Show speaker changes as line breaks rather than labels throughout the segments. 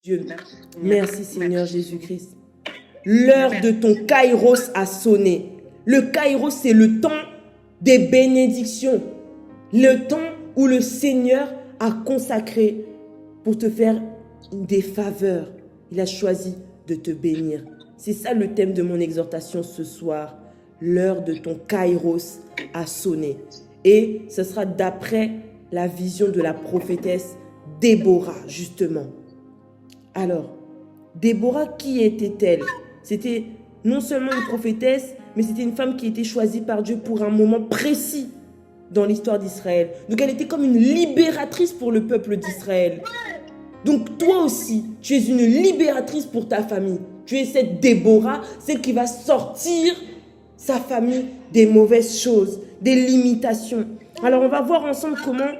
Dieu. Merci Seigneur Jésus-Christ. L'heure de ton kairos a sonné. Le kairos, c'est le temps des bénédictions. Le temps où le Seigneur a consacré pour te faire des faveurs. Il a choisi de te bénir. C'est ça le thème de mon exhortation ce soir. L'heure de ton kairos a sonné. Et ce sera d'après la vision de la prophétesse Déborah, justement. Alors, Déborah, qui était-elle? C'était non seulement une prophétesse, mais c'était une femme qui était choisie par Dieu pour un moment précis dans l'histoire d'Israël. Donc elle était comme une libératrice pour le peuple d'Israël. Donc toi aussi, tu es une libératrice pour ta famille. Tu es cette Déborah, celle qui va sortir sa famille des mauvaises choses, des limitations. Alors on va voir ensemble comment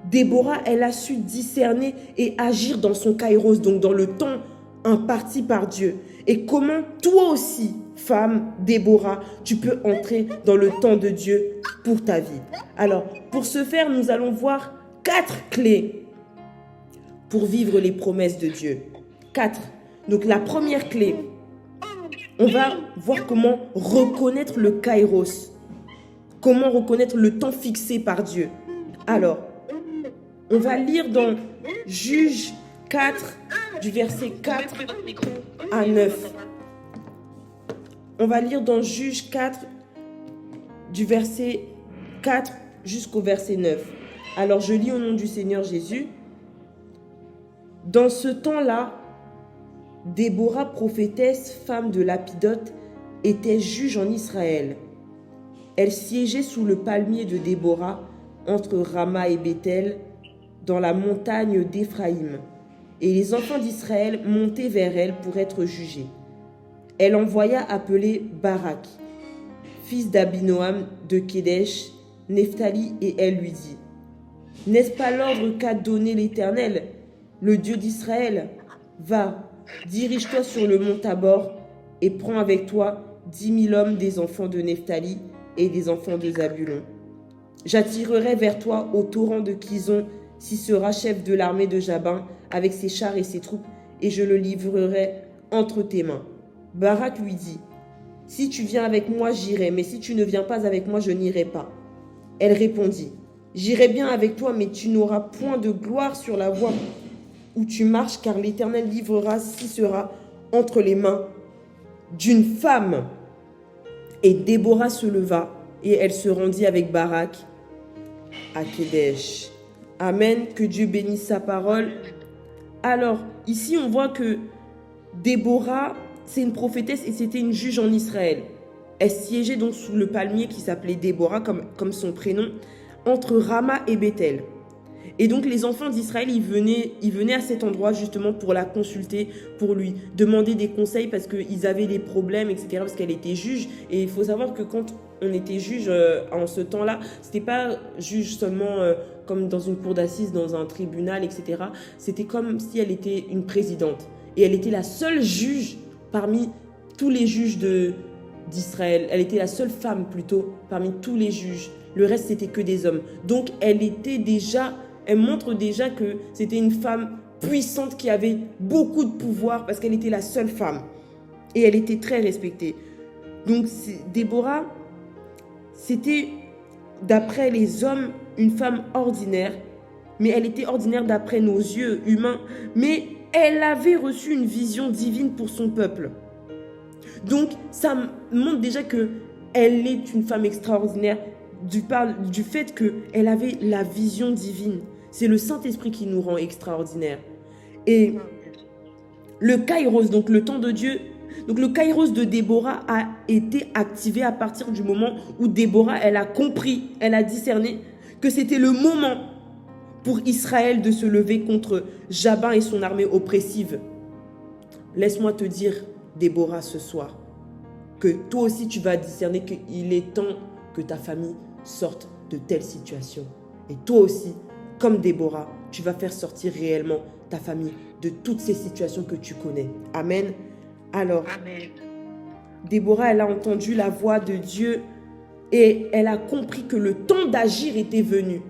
Déborah, elle a su discerner et agir dans son kairos, donc dans le temps imparti par Dieu. Et comment toi aussi, femme Déborah, tu peux entrer dans le temps de Dieu pour ta vie. Alors, pour ce faire, nous allons voir 4 clés pour vivre les promesses de Dieu. 4. Donc la première clé, on va voir comment reconnaître le kairos. Comment reconnaître le temps fixé par Dieu. Alors, on va lire dans Juges 4, du verset 4 à 9. On va lire dans Juges 4, du verset 4 jusqu'au verset 9. Alors, je lis au nom du Seigneur Jésus. Dans ce temps-là, Déborah, prophétesse, femme de Lapidote, était juge en Israël. Elle siégeait sous le palmier de Déborah, entre Rama et Béthel, dans la montagne d'Éphraïm. Et les enfants d'Israël montaient vers elle pour être jugés. Elle envoya appeler Barak, fils d'Abinoam de Kédesh, Nephtali, et elle lui dit: N'est-ce pas l'ordre qu'a donné l'Éternel, le Dieu d'Israël? Va, dirige-toi sur le mont Tabor et prends avec toi 10 000 hommes des enfants de Nephtali et des enfants de Zabulon. J'attirerai vers toi au torrent de Kison Sisera, chef de l'armée de Jabin, avec ses chars et ses troupes, et je le livrerai entre tes mains. Barak lui dit: Si tu viens avec moi, j'irai, mais si tu ne viens pas avec moi, je n'irai pas. Elle répondit: J'irai bien avec toi, mais tu n'auras point de gloire sur la voie où tu marches, car l'Éternel livrera Sisera entre les mains d'une femme. Et Déborah se leva, et elle se rendit avec Barak à Kédesh. Amen, que Dieu bénisse sa parole. Alors, ici, on voit que Déborah, c'est une prophétesse et c'était une juge en Israël. Elle siégeait donc sous le palmier qui s'appelait Déborah, comme son prénom, entre Rama et Béthel. Et donc, les enfants d'Israël, ils venaient à cet endroit justement pour la consulter, pour lui demander des conseils parce qu'ils avaient des problèmes, etc., parce qu'elle était juge. Et il faut savoir que quand on était juge en ce temps-là, c'était pas juge seulement comme dans une cour d'assises, dans un tribunal, etc. C'était comme si elle était une présidente. Et elle était la seule juge parmi tous les juges d'Israël. Elle était la seule femme plutôt parmi tous les juges. Le reste, c'était que des hommes. Donc, elle montre déjà que c'était une femme puissante qui avait beaucoup de pouvoir parce qu'elle était la seule femme. Et elle était très respectée. Donc, Déborah, c'était, d'après les hommes, une femme ordinaire. Mais elle était ordinaire d'après nos yeux humains. Mais elle avait reçu une vision divine pour son peuple. Donc, ça montre déjà qu'elle est une femme extraordinaire du fait qu'elle avait la vision divine. C'est le Saint-Esprit qui nous rend extraordinaires. Et le kairos, donc le temps de Dieu, donc le kairos de Déborah a été activé à partir du moment où Déborah, elle a compris, elle a discerné que c'était le moment pour Israël de se lever contre Jabin et son armée oppressive. Laisse-moi te dire, Déborah, ce soir, que toi aussi tu vas discerner qu'il est temps que ta famille sorte de telles situations. Et toi aussi, comme Déborah, tu vas faire sortir réellement ta famille de toutes ces situations que tu connais. Amen. Alors, Amen. Déborah, elle a entendu la voix de Dieu et elle a compris que le temps d'agir était venu.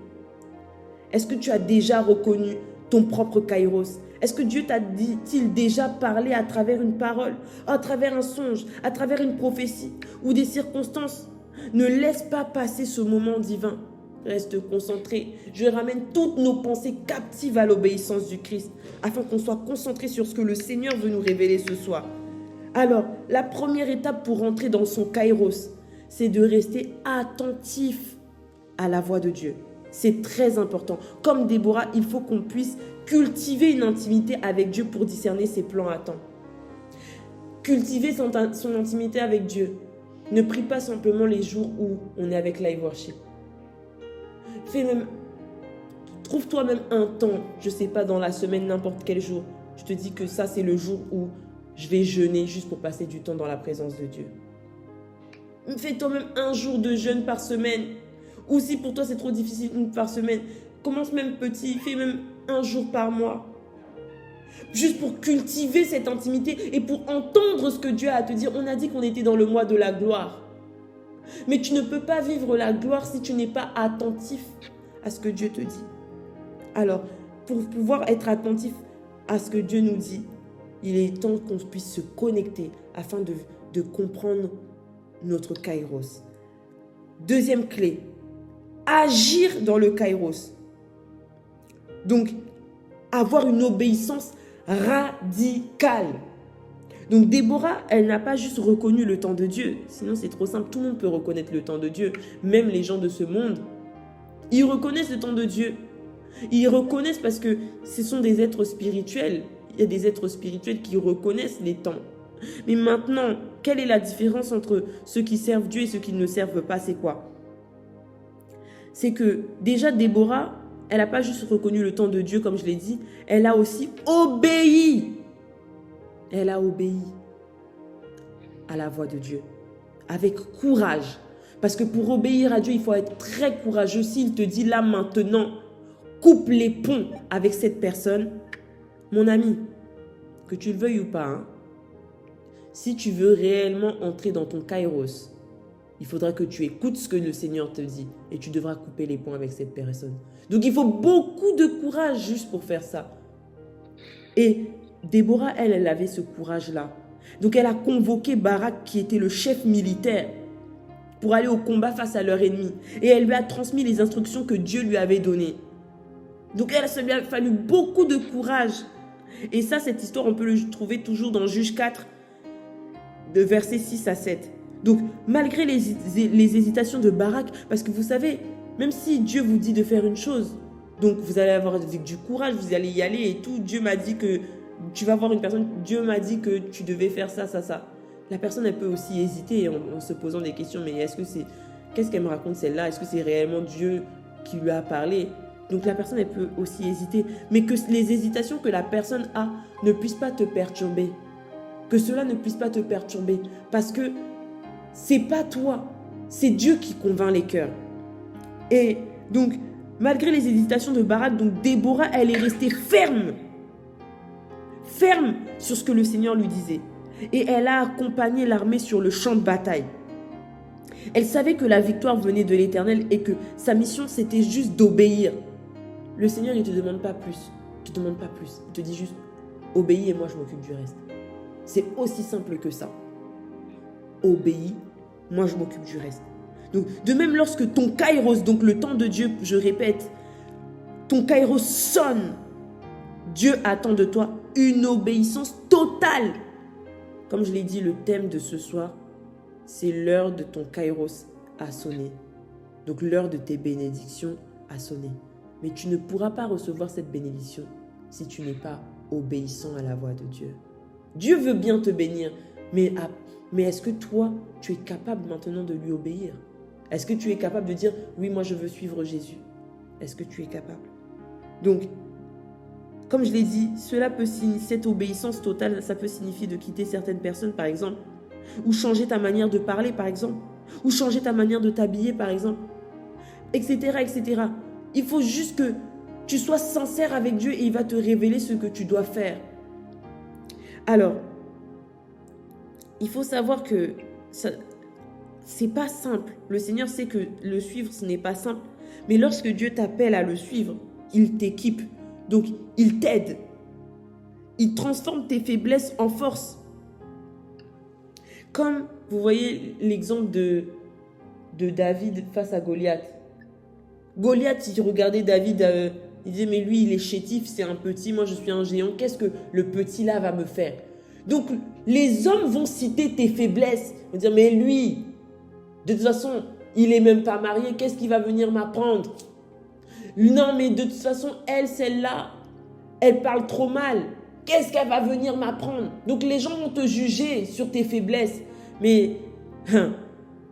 Est-ce que tu as déjà reconnu ton propre kairos? Est-ce que Dieu t'a-t-il déjà parlé à travers une parole, à travers un songe, à travers une prophétie ou des circonstances? Ne laisse pas passer ce moment divin. Reste concentré. Je ramène toutes nos pensées captives à l'obéissance du Christ, afin qu'on soit concentré sur ce que le Seigneur veut nous révéler ce soir. Alors, la première étape pour entrer dans son kairos, c'est de rester attentif à la voix de Dieu. C'est très important. Comme Déborah, il faut qu'on puisse cultiver une intimité avec Dieu pour discerner ses plans à temps. Cultiver son intimité avec Dieu. Ne prie pas simplement les jours où on est avec Live Worship. Trouve-toi même un temps, je ne sais pas, dans la semaine, n'importe quel jour. Je te dis que ça, c'est le jour où je vais jeûner juste pour passer du temps dans la présence de Dieu. Fais-toi même un jour de jeûne par semaine. Ou si pour toi c'est trop difficile, une par semaine, commence même petit, fais même un jour par mois. Juste pour cultiver cette intimité et pour entendre ce que Dieu a à te dire. On a dit qu'on était dans le mois de la gloire. Mais tu ne peux pas vivre la gloire si tu n'es pas attentif à ce que Dieu te dit. Alors, pour pouvoir être attentif à ce que Dieu nous dit, il est temps qu'on puisse se connecter afin de comprendre notre kairos. Deuxième clé, agir dans le kairos. Donc, avoir une obéissance radicale. Donc, Déborah, elle n'a pas juste reconnu le temps de Dieu. Sinon, c'est trop simple. Tout le monde peut reconnaître le temps de Dieu. Même les gens de ce monde. Ils reconnaissent le temps de Dieu. Ils reconnaissent parce que ce sont des êtres spirituels. Il y a des êtres spirituels qui reconnaissent les temps. Mais maintenant, quelle est la différence entre ceux qui servent Dieu et ceux qui ne le servent pas? C'est quoi? C'est que déjà Déborah, elle n'a pas juste reconnu le temps de Dieu comme je l'ai dit, elle a aussi obéi. Elle a obéi à la voix de Dieu avec courage. Parce que pour obéir à Dieu, il faut être très courageux. S'il te dit là maintenant, coupe les ponts avec cette personne, mon ami, que tu le veuilles ou pas, hein, si tu veux réellement entrer dans ton kairos, il faudra que tu écoutes ce que le Seigneur te dit et tu devras couper les ponts avec cette personne. Donc il faut beaucoup de courage juste pour faire ça. Et Déborah, elle avait ce courage-là. Donc elle a convoqué Barak qui était le chef militaire pour aller au combat face à leur ennemi. Et elle lui a transmis les instructions que Dieu lui avait données. Donc ça lui a fallu beaucoup de courage. Et ça, cette histoire, on peut le trouver toujours dans Juge 4, de versets 6 à 7. Donc, malgré les hésitations de Barak, parce que vous savez, même si Dieu vous dit de faire une chose, donc vous allez avoir du courage, vous allez y aller et tout, Dieu m'a dit que tu vas voir une personne, Dieu m'a dit que tu devais faire ça, ça, ça. La personne, elle peut aussi hésiter en se posant des questions, mais qu'est-ce qu'elle me raconte celle-là? Est-ce que c'est réellement Dieu qui lui a parlé? Donc la personne, elle peut aussi hésiter, mais que les hésitations que la personne a ne puissent pas te perturber. Que cela ne puisse pas te perturber, parce que c'est pas toi, c'est Dieu qui convainc les cœurs. Et donc, malgré les hésitations de Barak, donc Déborah, elle est restée ferme sur ce que le Seigneur lui disait. Et elle a accompagné l'armée sur le champ de bataille. Elle savait que la victoire venait de l'Éternel et que sa mission, c'était juste d'obéir. Le Seigneur, il ne te demande pas plus. Il te demande pas plus. Il te dit juste, obéis et moi, je m'occupe du reste. C'est aussi simple que ça. Obéis, moi, je m'occupe du reste. Donc, de même, lorsque ton kairos, donc le temps de Dieu, je répète, ton kairos sonne, Dieu attend de toi une obéissance totale. Comme je l'ai dit, le thème de ce soir, c'est l'heure de ton kairos a sonné. Donc, l'heure de tes bénédictions a sonné. Mais tu ne pourras pas recevoir cette bénédiction si tu n'es pas obéissant à la voix de Dieu. Dieu veut bien te bénir, mais est-ce que toi, tu es capable maintenant de lui obéir? Est-ce que tu es capable de dire, oui, moi je veux suivre Jésus? Est-ce que tu es capable? Donc, comme je l'ai dit, cette obéissance totale, ça peut signifier de quitter certaines personnes, par exemple, ou changer ta manière de parler, par exemple, ou changer ta manière de t'habiller, par exemple, etc., etc. Il faut juste que tu sois sincère avec Dieu et il va te révéler ce que tu dois faire. Alors, il faut savoir que c'est pas simple. Le Seigneur sait que le suivre, ce n'est pas simple. Mais lorsque Dieu t'appelle à le suivre, il t'équipe. Donc, il t'aide. il transforme tes faiblesses en force. Comme vous voyez l'exemple de David face à Goliath. Goliath, il regardait David, il disait, mais lui, il est chétif, c'est un petit, moi je suis un géant, qu'est-ce que le petit là va me faire? Donc, les hommes vont citer tes faiblesses, ils vont dire, mais lui, de toute façon, il n'est même pas marié, qu'est-ce qu'il va venir m'apprendre? Non, mais de toute façon, celle-là, elle parle trop mal, qu'est-ce qu'elle va venir m'apprendre? Donc, les gens vont te juger sur tes faiblesses. Mais,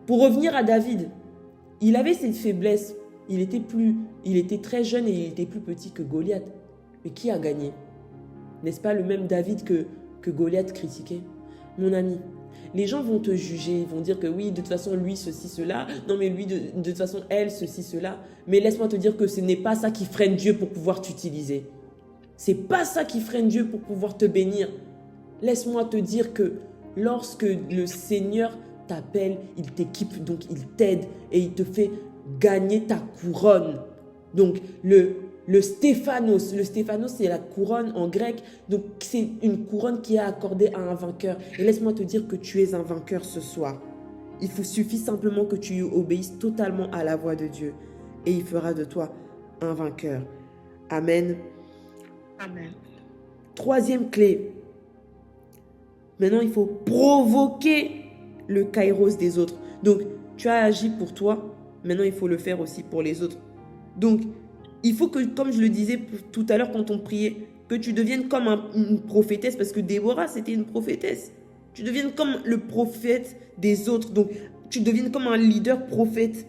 pour revenir à David, il avait cette faiblesse. Il était très jeune et il était plus petit que Goliath. Mais qui a gagné? N'est-ce pas le même David que Goliath critiquait? Mon ami, les gens vont te juger, ils vont dire que oui, de toute façon, lui, ceci, cela. Non, mais lui, de toute façon, elle, ceci, cela. Mais laisse-moi te dire que ce n'est pas ça qui freine Dieu pour pouvoir t'utiliser. C'est pas ça qui freine Dieu pour pouvoir te bénir. Laisse-moi te dire que lorsque le Seigneur t'appelle, il t'équipe, donc il t'aide et il te fait gagner ta couronne. Donc le Stéphanos, c'est la couronne en grec, donc c'est une couronne qui est accordée à un vainqueur. Et laisse-moi te dire que tu es un vainqueur ce soir. Il suffit simplement que tu obéisses totalement à la voix de Dieu et il fera de toi un vainqueur. Amen.
Amen.
Troisième clé. Maintenant, il faut provoquer le kairos des autres. Donc, tu as agi pour toi. Maintenant, il faut le faire aussi pour les autres. Donc, il faut que, comme je le disais tout à l'heure quand on priait, que tu deviennes comme une prophétesse, parce que Déborah, c'était une prophétesse. Tu deviennes comme le prophète des autres. Donc, tu deviennes comme un leader prophète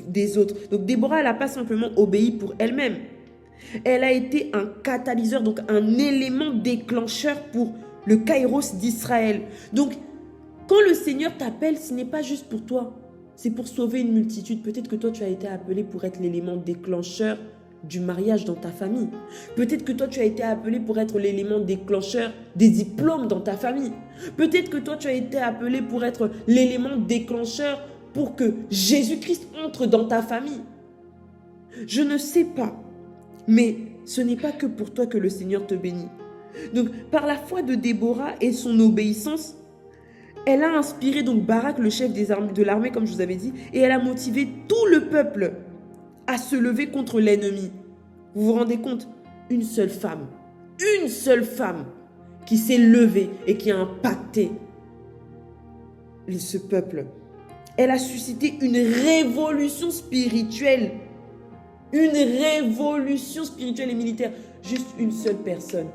des autres. Donc, Déborah, elle n'a pas simplement obéi pour elle-même. Elle a été un catalyseur, donc un élément déclencheur pour le kairos d'Israël. Donc, quand le Seigneur t'appelle, ce n'est pas juste pour toi. C'est pour sauver une multitude. Peut-être que toi, tu as été appelé pour être l'élément déclencheur du mariage dans ta famille. Peut-être que toi, tu as été appelé pour être l'élément déclencheur des diplômes dans ta famille. Peut-être que toi, tu as été appelé pour être l'élément déclencheur pour que Jésus-Christ entre dans ta famille. Je ne sais pas, mais ce n'est pas que pour toi que le Seigneur te bénit. Donc, par la foi de Déborah et son obéissance, elle a inspiré donc Barak, le chef de l'armée, comme je vous avais dit, et elle a motivé tout le peuple à se lever contre l'ennemi. Vous vous rendez compte? Une seule femme qui s'est levée et qui a impacté ce peuple. Elle a suscité une révolution spirituelle. Une révolution spirituelle et militaire. Juste une seule personne.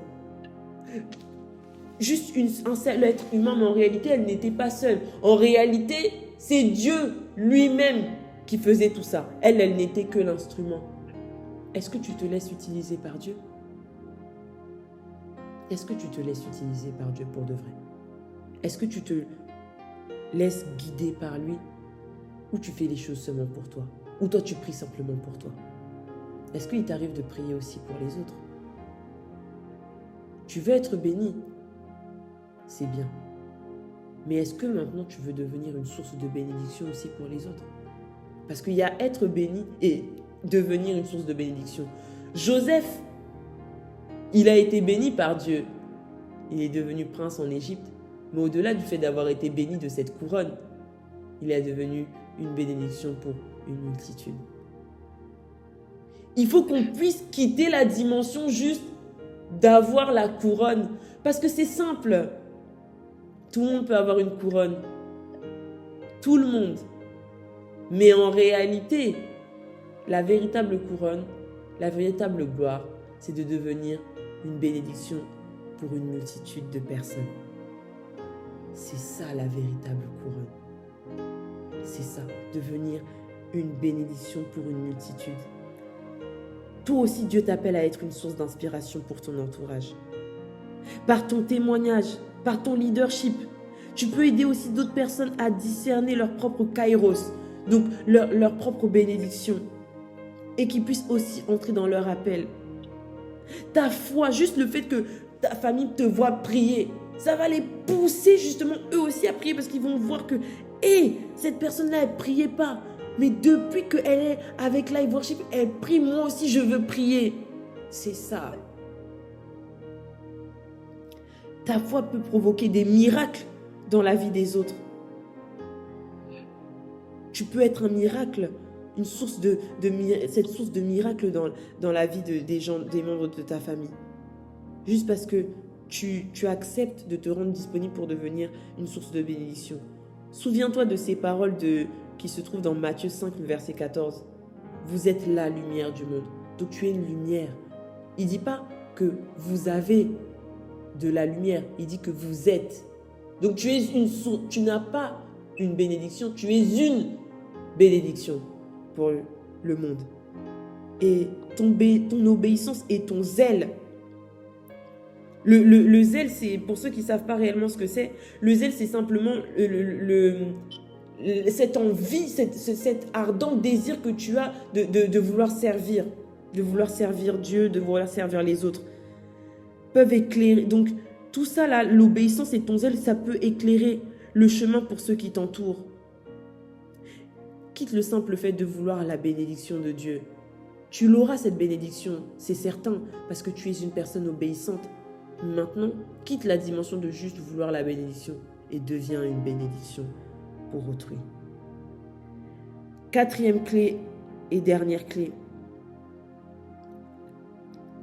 Juste un seul être humain, mais en réalité, elle n'était pas seule. En réalité, c'est Dieu lui-même qui faisait tout ça. Elle n'était que l'instrument. Est-ce que tu te laisses utiliser par Dieu? Est-ce que tu te laisses utiliser par Dieu pour de vrai? Est-ce que tu te laisses guider par lui? Ou tu fais les choses seulement pour toi? Ou toi, tu pries simplement pour toi? Est-ce qu'il t'arrive de prier aussi pour les autres? Tu veux être béni? C'est bien. Mais est-ce que maintenant tu veux devenir une source de bénédiction aussi pour les autres? Parce qu'il y a être béni et devenir une source de bénédiction. Joseph, il a été béni par Dieu. Il est devenu prince en Égypte. Mais au-delà du fait d'avoir été béni de cette couronne, il est devenu une bénédiction pour une multitude. Il faut qu'on puisse quitter la dimension juste d'avoir la couronne. Parce que c'est simple. Tout le monde peut avoir une couronne. Tout le monde. Mais en réalité, la véritable couronne, la véritable gloire, c'est de devenir une bénédiction pour une multitude de personnes. C'est ça la véritable couronne. C'est ça, devenir une bénédiction pour une multitude. Toi aussi, Dieu t'appelle à être une source d'inspiration pour ton entourage. Par ton témoignage, par ton leadership, tu peux aider aussi d'autres personnes à discerner leur propre kairos, donc leur propre bénédiction, et qu'ils puissent aussi entrer dans leur appel. Ta foi, juste le fait que ta famille te voit prier, ça va les pousser justement eux aussi à prier parce qu'ils vont voir que cette personne-là, elle ne priait pas. Mais depuis qu'elle est avec Live Worship, elle prie, moi aussi je veux prier. C'est ça. Ta foi peut provoquer des miracles dans la vie des autres. Tu peux être un miracle, cette source de miracle dans la vie des gens, des membres de ta famille. Juste parce que tu acceptes de te rendre disponible pour devenir une source de bénédiction. Souviens-toi de ces paroles qui se trouvent dans Matthieu 5, verset 14. Vous êtes la lumière du monde. Donc tu es une lumière. Il ne dit pas que vous avez de la lumière. Il dit que vous êtes. Donc tu es une source. Tu n'as pas une bénédiction. Tu es une bénédiction pour le monde. Et ton obéissance et ton zèle. Le zèle, c'est, pour ceux qui ne savent pas réellement ce que c'est, le zèle, c'est simplement cette envie, cet ardent désir que tu as de vouloir servir Dieu, de vouloir servir les autres, peuvent éclairer. Donc, tout ça, là, l'obéissance et ton zèle, ça peut éclairer le chemin pour ceux qui t'entourent. Quitte le simple fait de vouloir la bénédiction de Dieu. Tu l'auras, cette bénédiction, c'est certain, parce que tu es une personne obéissante. Maintenant, quitte la dimension de juste vouloir la bénédiction et deviens une bénédiction pour autrui. Quatrième clé et dernière clé.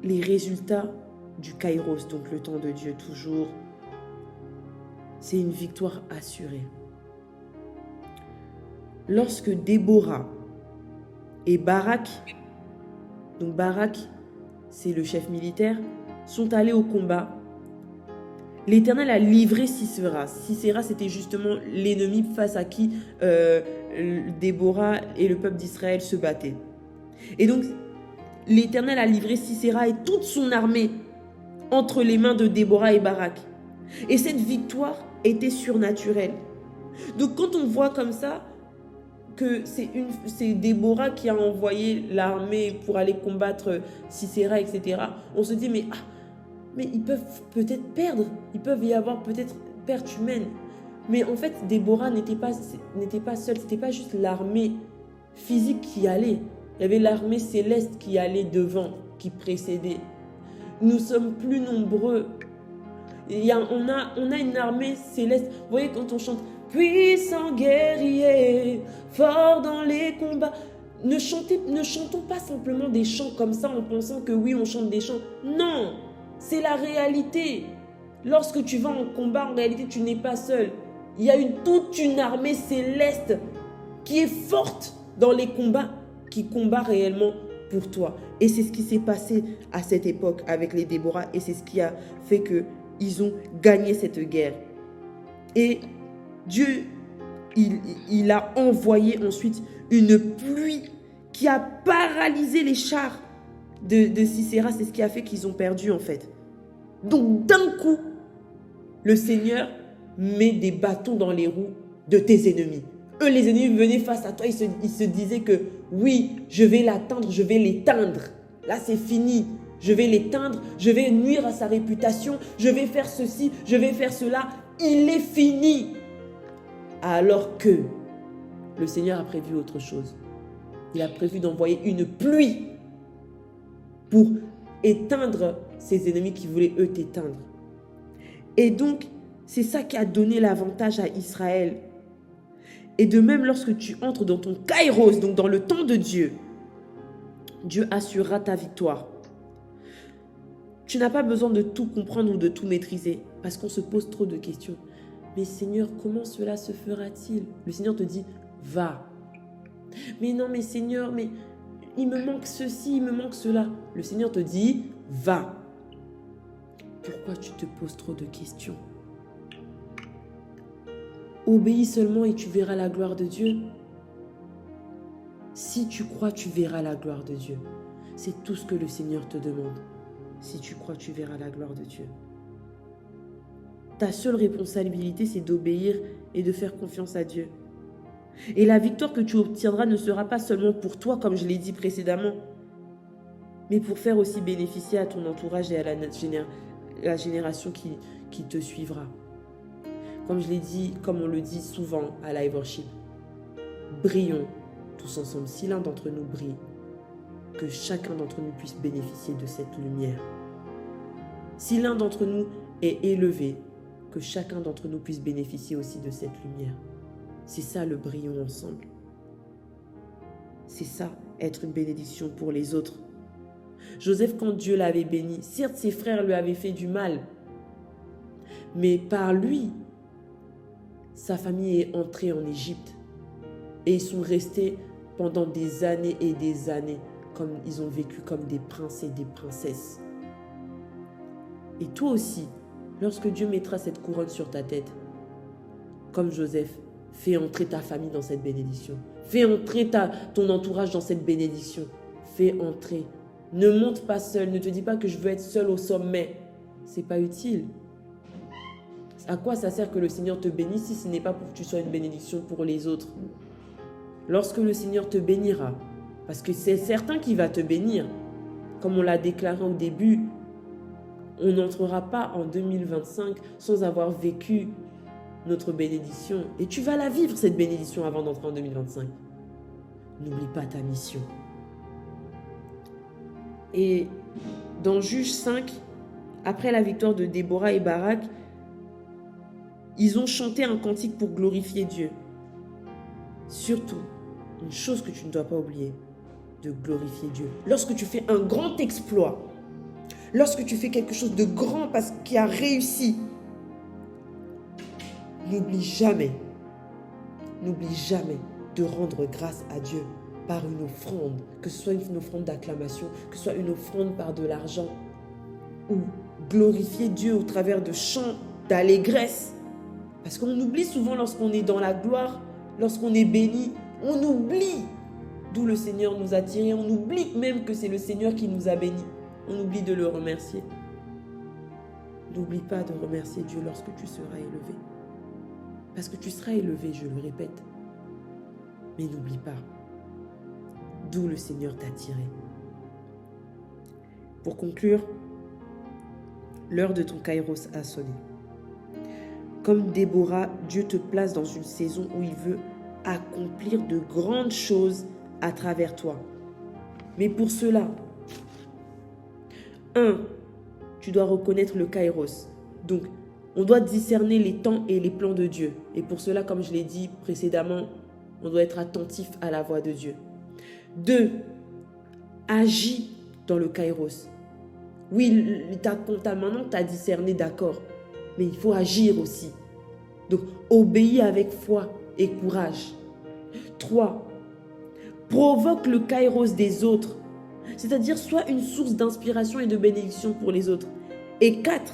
Les résultats du Kairos, donc le temps de Dieu toujours, c'est une victoire assurée. Lorsque Déborah et Barak, donc Barak, c'est le chef militaire, sont allés au combat, l'Éternel a livré Sisera. Sisera, c'était justement l'ennemi face à qui Déborah et le peuple d'Israël se battaient. Et donc, l'Éternel a livré Sisera et toute son armée entre les mains de Déborah et Barak. Et cette victoire était surnaturelle. Donc, quand on voit comme ça, que c'est Déborah qui a envoyé l'armée pour aller combattre Sisera, etc., on se dit, mais ils peuvent peut-être perdre. Il peut y avoir peut-être perte humaine. Mais en fait, Déborah n'était pas seule. Ce n'était pas juste l'armée physique qui allait. Il y avait l'armée céleste qui allait devant, qui précédait. Nous sommes plus nombreux. On a une armée céleste. Vous voyez, quand on chante « Puissant guerrier, fort dans les combats », ne chantons pas simplement des chants comme ça en pensant que oui, on chante des chants. Non! C'est la réalité. Lorsque tu vas en combat, en réalité, tu n'es pas seul. Il y a toute une armée céleste qui est forte dans les combats, qui combat réellement pour toi. Et c'est ce qui s'est passé à cette époque avec les Déborah, et c'est ce qui a fait qu'ils ont gagné cette guerre. Et Dieu, il a envoyé ensuite une pluie qui a paralysé les chars de Sisera. C'est ce qui a fait qu'ils ont perdu en fait. Donc d'un coup, le Seigneur met des bâtons dans les roues de tes ennemis. Eux, les ennemis venaient face à toi, ils se disaient que oui, je vais l'atteindre, je vais l'éteindre. Là, c'est fini. Je vais l'éteindre, je vais nuire à sa réputation, je vais faire ceci, je vais faire cela. Il est fini. Alors que le Seigneur a prévu autre chose. Il a prévu d'envoyer une pluie pour éteindre ses ennemis qui voulaient eux t'éteindre. Et donc, c'est ça qui a donné l'avantage à Israël. Et de même, lorsque tu entres dans ton kairos, donc dans le temps de Dieu, Dieu assurera ta victoire. Tu n'as pas besoin de tout comprendre ou de tout maîtriser, parce qu'on se pose trop de questions. Mais Seigneur, comment cela se fera-t-il? Le Seigneur te dit, va. Mais non, mais Seigneur, mais il me manque ceci, il me manque cela. Le Seigneur te dit, va. Pourquoi tu te poses trop de questions? Obéis seulement et tu verras la gloire de Dieu. Si tu crois, tu verras la gloire de Dieu. C'est tout ce que le Seigneur te demande. Si tu crois, tu verras la gloire de Dieu. Ta seule responsabilité, c'est d'obéir et de faire confiance à Dieu. Et la victoire que tu obtiendras ne sera pas seulement pour toi, comme je l'ai dit précédemment, mais pour faire aussi bénéficier à ton entourage et à la génération qui te suivra. Comme je l'ai dit, comme on le dit souvent à Live Worship, brillons tous ensemble. Si l'un d'entre nous brille, que chacun d'entre nous puisse bénéficier de cette lumière. Si l'un d'entre nous et élevé, que chacun d'entre nous puisse bénéficier aussi de cette lumière. C'est ça le brillons ensemble. C'est ça, être une bénédiction pour les autres. Joseph, quand Dieu l'avait béni, certes ses frères lui avaient fait du mal, mais par lui, sa famille est entrée en Égypte et ils sont restés pendant des années et des années, comme ils ont vécu comme des princes et des princesses. Et toi aussi, lorsque Dieu mettra cette couronne sur ta tête, comme Joseph, fais entrer ta famille dans cette bénédiction. Fais entrer ton entourage dans cette bénédiction. Fais entrer. Ne monte pas seul. Ne te dis pas que je veux être seul au sommet. C'est pas utile. À quoi ça sert que le Seigneur te bénisse si ce n'est pas pour que tu sois une bénédiction pour les autres? Lorsque le Seigneur te bénira, parce que c'est certain qu'il va te bénir, comme on l'a déclaré au début, on n'entrera pas en 2025 sans avoir vécu notre bénédiction. Et tu vas la vivre, cette bénédiction, avant d'entrer en 2025. N'oublie pas ta mission. Et dans Juges 5, après la victoire de Déborah et Barak, ils ont chanté un cantique pour glorifier Dieu. Surtout, une chose que tu ne dois pas oublier, de glorifier Dieu. Lorsque tu fais un grand exploit, lorsque tu fais quelque chose de grand parce qu'il a réussi, n'oublie jamais de rendre grâce à Dieu par une offrande, que ce soit une offrande d'acclamation, que ce soit une offrande par de l'argent, ou glorifier Dieu au travers de chants d'allégresse. Parce qu'on oublie souvent lorsqu'on est dans la gloire, lorsqu'on est béni, on oublie d'où le Seigneur nous a tirés, on oublie même que c'est le Seigneur qui nous a bénis. On oublie de le remercier. N'oublie pas de remercier Dieu lorsque tu seras élevé. Parce que tu seras élevé, je le répète. Mais n'oublie pas d'où le Seigneur t'a tiré. Pour conclure, l'heure de ton kairos a sonné. Comme Déborah, Dieu te place dans une saison où il veut accomplir de grandes choses à travers toi. Mais pour cela, 1, tu dois reconnaître le kairos. Donc, on doit discerner les temps et les plans de Dieu. Et pour cela, comme je l'ai dit précédemment, on doit être attentif à la voix de Dieu. 2, agis dans le kairos. Oui, maintenant tu as discerné, d'accord. Mais il faut agir aussi. Donc, obéis avec foi et courage. 3, provoque le kairos des autres. C'est-à-dire, sois une source d'inspiration et de bénédiction pour les autres. Et 4,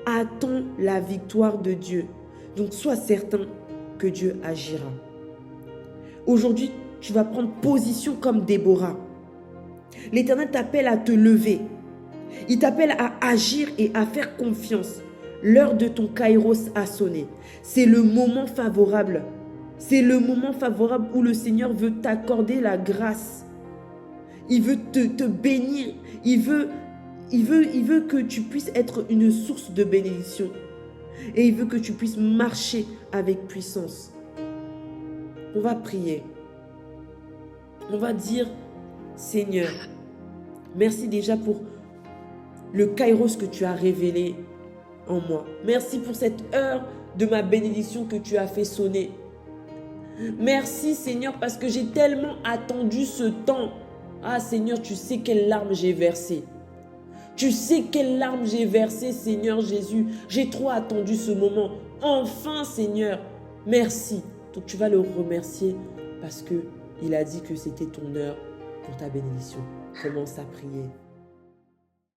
attends la victoire de Dieu. Donc, sois certain que Dieu agira. Aujourd'hui, tu vas prendre position comme Déborah. L'Éternel t'appelle à te lever. Il t'appelle à agir et à faire confiance. L'heure de ton kairos a sonné. C'est le moment favorable. C'est le moment favorable où le Seigneur veut t'accorder la grâce. Il veut te bénir. Il veut que tu puisses être une source de bénédiction. Et il veut que tu puisses marcher avec puissance. On va prier. On va dire, Seigneur, merci déjà pour le kairos que tu as révélé en moi. Merci pour cette heure de ma bénédiction que tu as fait sonner. Merci Seigneur parce que j'ai tellement attendu ce temps. Ah Seigneur, tu sais quelles larmes j'ai versées. Tu sais quelles larmes j'ai versées, Seigneur Jésus. J'ai trop attendu ce moment. Enfin Seigneur, merci. Donc tu vas le remercier parce qu'il a dit que c'était ton heure pour ta bénédiction. Commence à prier.